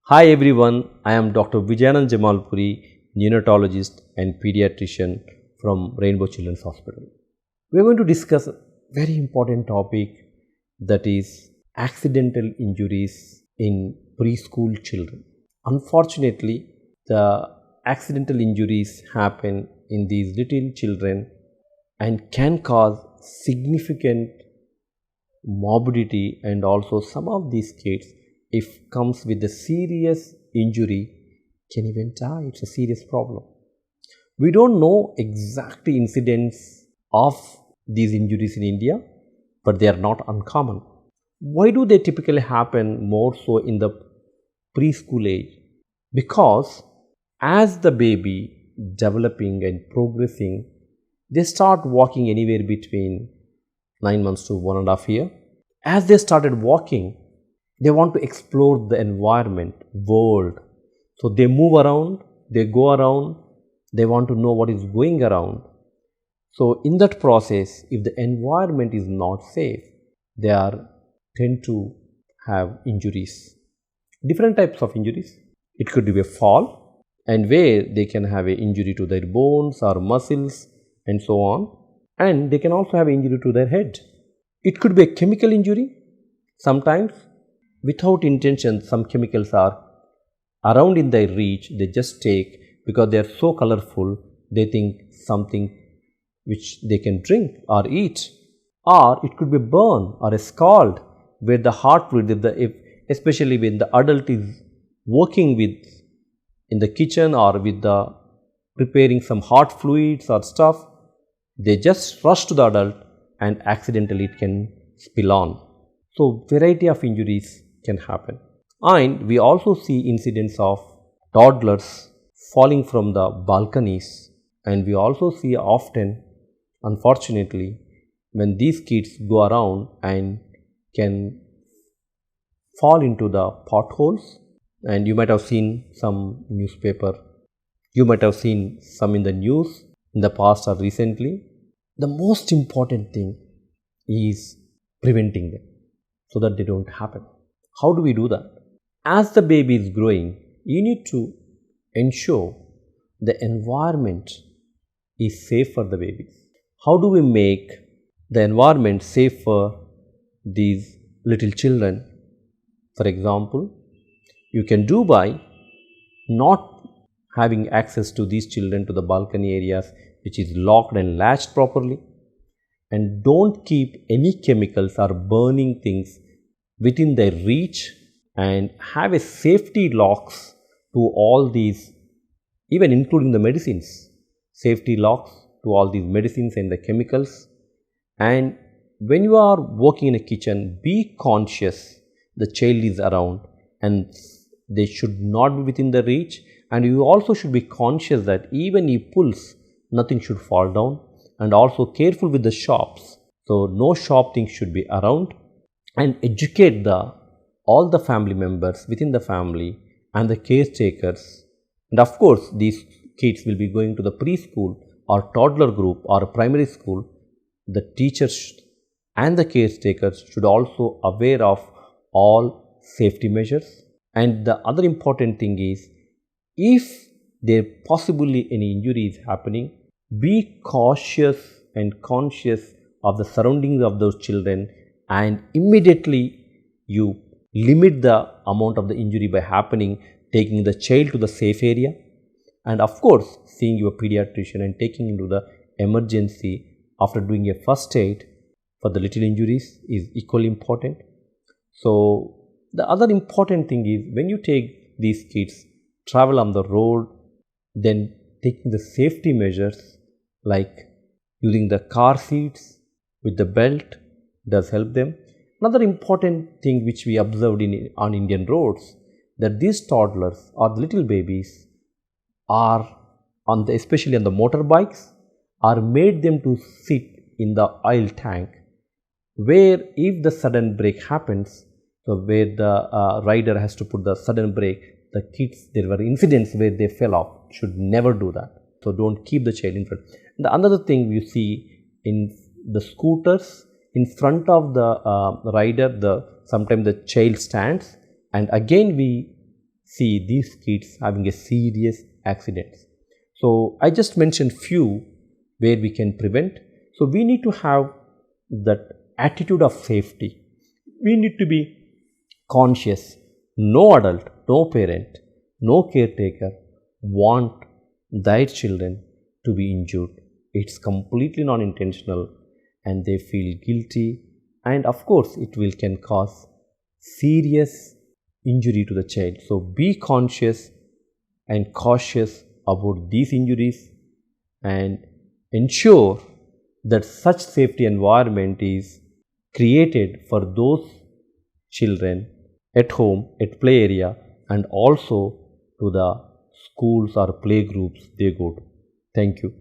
Hi everyone, I am Dr. Vijayanand J, Neonatologist and Pediatrician from Rainbow Children's Hospital. We are going to discuss a very important topic, that is accidental injuries in preschool children. Unfortunately, the accidental injuries happen in these little children and can cause significant morbidity, and also some of these kids, if comes with a serious injury, can even die. It's a serious problem. We don't know exact incidents of these injuries in India, but they are not uncommon. Why do they typically happen more so in the preschool age? Because as the baby developing and progressing, they start walking anywhere between 9 months to 1.5 years. As they started walking, they want to explore the environment, world. So they move around, they go around, they want to know what is going around. So in that process, if the environment is not safe, they tend to have injuries. Different types of injuries. It could be a fall, and where they can have an injury to their bones or muscles and so on. And they can also have injury to their head. It could be a chemical injury. Sometimes without intention, some chemicals are around in their reach, they just take because they are so colorful, they think something which they can drink or eat. Or it could be burn or a scald where the heartbeat, especially when the adult is working with in the kitchen or with the preparing some hot fluids or stuff, they just rush to the adult and accidentally it can spill on. So variety of injuries can happen. And we also see incidents of toddlers falling from the balconies, and we also see often, unfortunately, when these kids go around and can fall into the potholes. And you might have seen some newspaper, you might have seen some in the news in the past or recently. The most important thing is preventing them so that they don't happen. How do we do that? As the baby is growing, you need to ensure the environment is safe for the babies. How do we make the environment safe for these little children? For example, you can do by not having access to these children to the balcony areas which is locked and latched properly, and don't keep any chemicals or burning things within their reach, and have a safety locks to all these, even including the medicines, safety locks to all these medicines and the chemicals. And when you are working in a kitchen, be conscious the child is around and they should not be within the reach, and you also should be conscious that even if pulls, nothing should fall down. And also careful with the shops, so no sharp things should be around. And educate all the family members within the family and the caretakers. And of course, these kids will be going to the preschool or toddler group or primary school. The teachers and the caretakers should also aware of all safety measures. And the other important thing is, if there possibly any injury is happening, be cautious and conscious of the surroundings of those children, and immediately you limit the amount of the injury by happening, taking the child to the safe area, and of course seeing your pediatrician and taking into the emergency after doing a first aid for the little injuries is equally important. So the other important thing is, when you take these kids travel on the road, then taking the safety measures like using the car seats with the belt does help them. Another important thing which we observed on Indian roads, that these toddlers or little babies are especially on the motorbikes, are made them to sit in the oil tank, where if the sudden brake happens, so where the rider has to put the sudden brake, the kids, there were incidents where they fell off. Should never do that. So don't keep the child in front. And the another thing you see in the scooters, in front of the rider, sometimes the child stands, and again we see these kids having a serious accidents. So I just mentioned few where we can prevent. So we need to have that attitude of safety. We need to be conscious. No adult, no parent, no caretaker want their children to be injured. It's completely non-intentional and they feel guilty, and of course it will can cause serious injury to the child. So be conscious and cautious about these injuries and ensure that such safety environment is created for those children at home, at play area, and also to the schools or play groups they go to. Thank you.